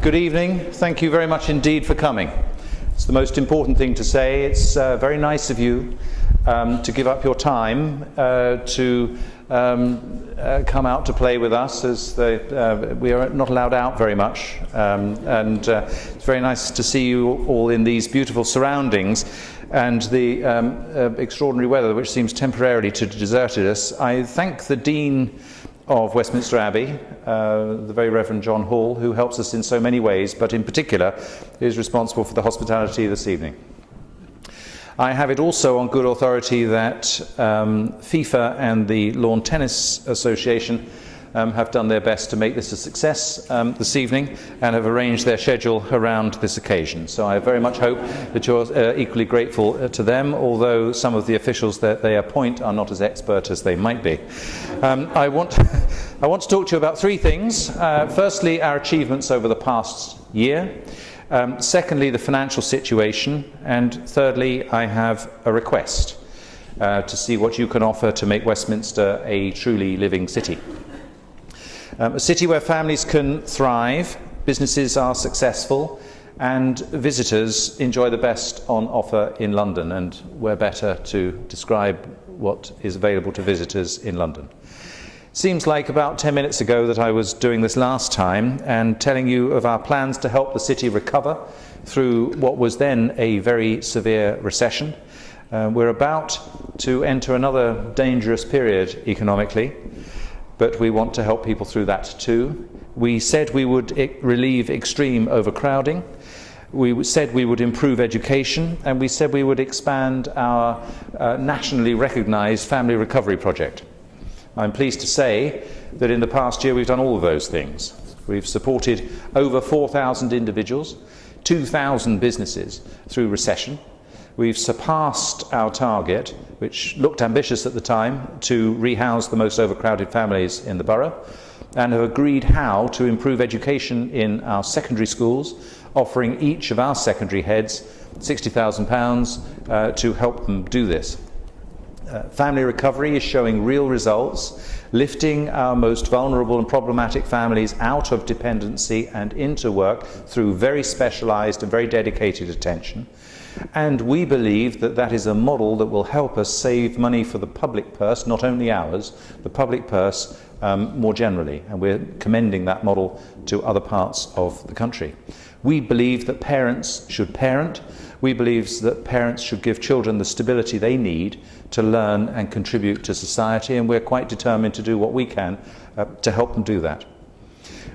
Good evening. Thank you very much indeed for coming. It's the most important thing to say. It's very nice of you to give up your time to come out to play with us, as we are not allowed out very much. It's very nice to see you all in these beautiful surroundings and the extraordinary weather which seems temporarily to have deserted us. I thank the Dean of Westminster Abbey, the very Reverend John Hall, who helps us in so many ways, but in particular is responsible for the hospitality this evening. I have it also on good authority that FIFA and the Lawn Tennis Association have done their best to make this a success this evening and have arranged their schedule around this occasion. So I very much hope that you're equally grateful to them, although some of the officials that they appoint are not as expert as they might be. I want to talk to you about three things. Firstly, our achievements over the past year. Secondly, the financial situation. And thirdly, I have a request to see what you can offer to make Westminster a truly living city. A city where families can thrive, businesses are successful, and visitors enjoy the best on offer in London. And where better to describe what is available to visitors in London. Seems like about 10 minutes ago that I was doing this last time and telling you of our plans to help the city recover through what was then a very severe recession. We're about to enter another dangerous period economically, but we want to help people through that too. We said we would relieve extreme overcrowding. We said we would improve education, and we said we would expand our nationally recognised family recovery project. I'm pleased to say that in the past year we've done all of those things. We've supported over 4,000 individuals, 2,000 businesses through recession. We've surpassed our target, which looked ambitious at the time, to rehouse the most overcrowded families in the borough, and have agreed how to improve education in our secondary schools, offering each of our secondary heads £60,000 to help them do this. Family recovery is showing real results, lifting our most vulnerable and problematic families out of dependency and into work through very specialised and very dedicated attention. And we believe that that is a model that will help us save money for the public purse, not only ours, the public purse more generally. And we're commending that model to other parts of the country. We believe that parents should parent. We believe that parents should give children the stability they need to learn and contribute to society, and we're quite determined to do what we can to help them do that.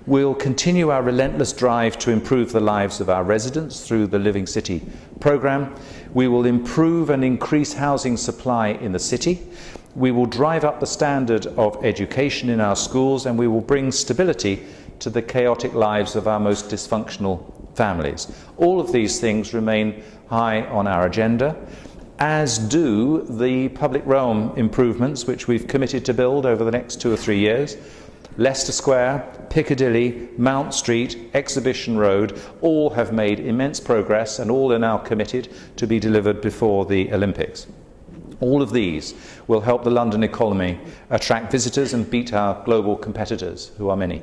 We'll continue our relentless drive to improve the lives of our residents through the Living City programme. We will improve and increase housing supply in the city. We will drive up the standard of education in our schools, and we will bring stability to the chaotic lives of our most dysfunctional families. All of these things remain high on our agenda, as do the public realm improvements which we've committed to build over the next 2 or 3 years. Leicester Square, Piccadilly, Mount Street, Exhibition Road, all have made immense progress and all are now committed to be delivered before the Olympics. All of these will help the London economy attract visitors and beat our global competitors, who are many.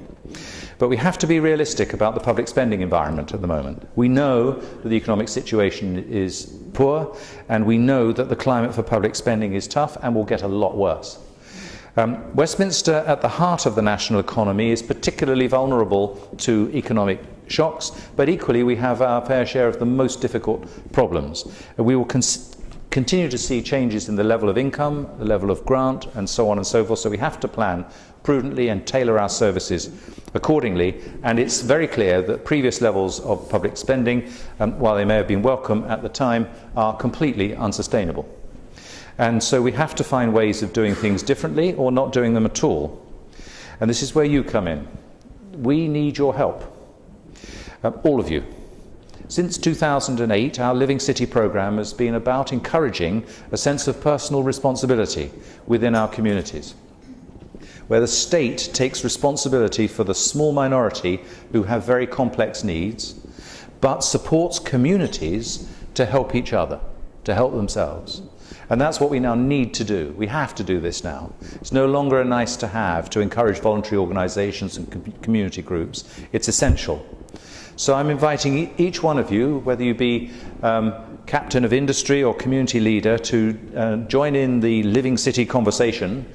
But we have to be realistic about the public spending environment at the moment. We know that the economic situation is poor, and we know that the climate for public spending is tough and will get a lot worse. Westminster, at the heart of the national economy, is particularly vulnerable to economic shocks, but equally we have our fair share of the most difficult problems. We will continue to see changes in the level of income, the level of grant, and so on and so forth, so we have to plan prudently and tailor our services accordingly. And it's very clear that previous levels of public spending, while they may have been welcome at the time, are completely unsustainable. And so we have to find ways of doing things differently or not doing them at all. And this is where you come in. We need your help, all of you. Since 2008, our Living City programme has been about encouraging a sense of personal responsibility within our communities, where the state takes responsibility for the small minority who have very complex needs, but supports communities to help each other, to help themselves. And that's what we now need to do. We have to do this now. It's no longer a nice to have to encourage voluntary organisations and community groups. It's essential. So I'm inviting each one of you, whether you be captain of industry or community leader, to join in the Living City conversation,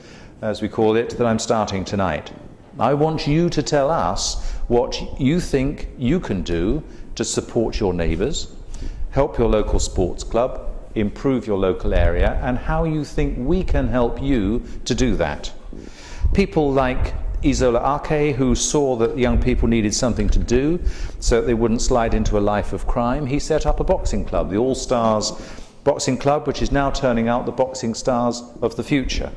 as we call it, that I'm starting tonight. I want you to tell us what you think you can do to support your neighbours, help your local sports club, improve your local area, and how you think we can help you to do that. People like Isola Ake, who saw that young people needed something to do so that they wouldn't slide into a life of crime, he set up a boxing club, the All Stars Boxing Club, which is now turning out the boxing stars of the future,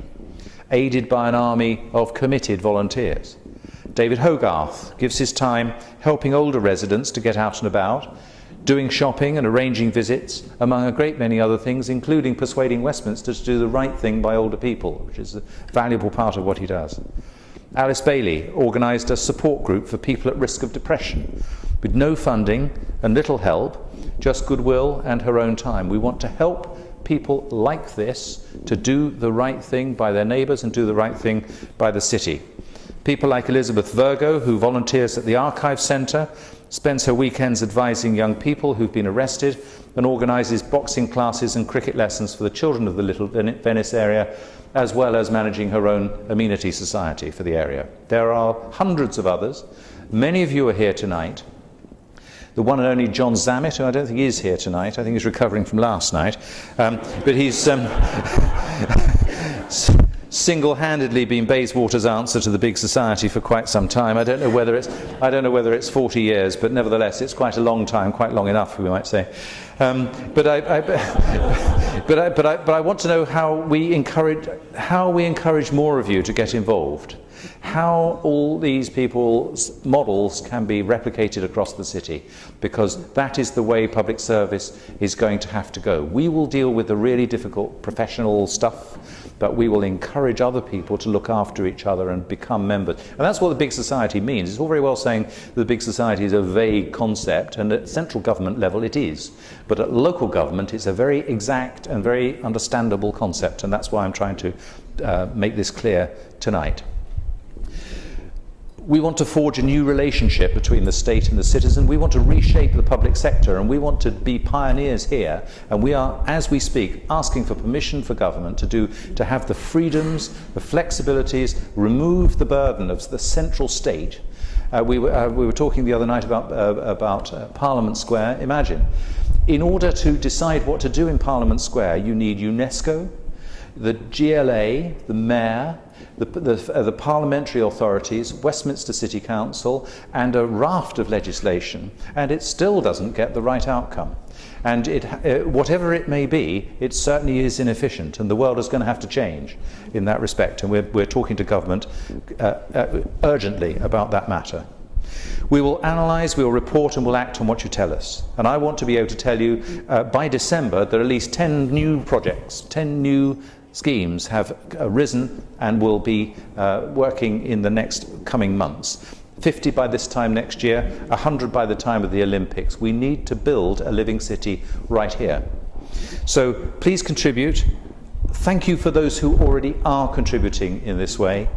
aided by an army of committed volunteers. David Hogarth gives his time helping older residents to get out and about, doing shopping and arranging visits, among a great many other things, including persuading Westminster to do the right thing by older people, which is a valuable part of what he does. Alice Bailey organised a support group for people at risk of depression, with no funding and little help, just goodwill and her own time. We want to help people like this to do the right thing by their neighbours and do the right thing by the city. People like Elizabeth Virgo, who volunteers at the Archive Centre, spends her weekends advising young people who've been arrested, and organises boxing classes and cricket lessons for the children of the Little Venice area, as well as managing her own amenity society for the area. There are hundreds of others. Many of you are here tonight. The one and only John Zammit, who I don't think is here tonight, I think he's recovering from last night, but he's single-handedly been Bayswater's answer to the big society for quite some time. I don't know whether it's 40 years, but nevertheless it's quite a long time, quite long enough, we might say. But I want to know how we encourage more of you to get involved. How all these people's models can be replicated across the city, because that is the way public service is going to have to go. We will deal with the really difficult professional stuff, but we will encourage other people to look after each other and become members. And that's what the big society means. It's all very well saying the big society is a vague concept, and at central government level it is. But at local government it's a very exact and very understandable concept, and that's why I'm trying to make this clear tonight. We want to forge a new relationship between the state and the citizen. We want to reshape the public sector, and we want to be pioneers here. And we are, as we speak, asking for permission for government to have the freedoms, the flexibilities, remove the burden of the central state. We were talking the other night about Parliament Square. Imagine, in order to decide what to do in Parliament Square, you need UNESCO, the GLA, the Mayor, the parliamentary authorities, Westminster City Council, and a raft of legislation, and it still doesn't get the right outcome. And whatever it may be, it certainly is inefficient, and the world is going to have to change in that respect, and we're talking to government urgently about that matter. We will analyse, we will report, and we'll act on what you tell us. And I want to be able to tell you by December that at least 10 new projects, 10 new schemes have arisen and will be working in the next coming months. 50 by this time next year, 100 by the time of the Olympics. We need to build a living city right here. So please contribute. Thank you for those who already are contributing in this way.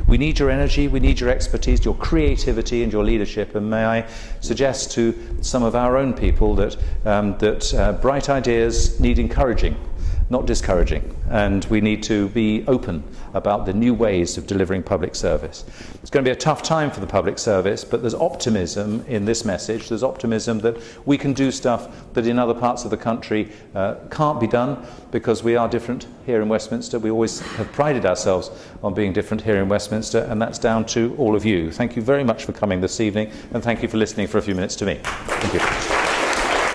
We need your energy, we need your expertise, your creativity and your leadership, and may I suggest to some of our own people that bright ideas need encouraging, not discouraging, and we need to be open about the new ways of delivering public service. It's going to be a tough time for the public service, but there's optimism in this message. There's optimism that we can do stuff that in other parts of the country can't be done, because we are different here in Westminster. We always have prided ourselves on being different here in Westminster, and that's down to all of you. Thank you very much for coming this evening, and thank you for listening for a few minutes to me. Thank you.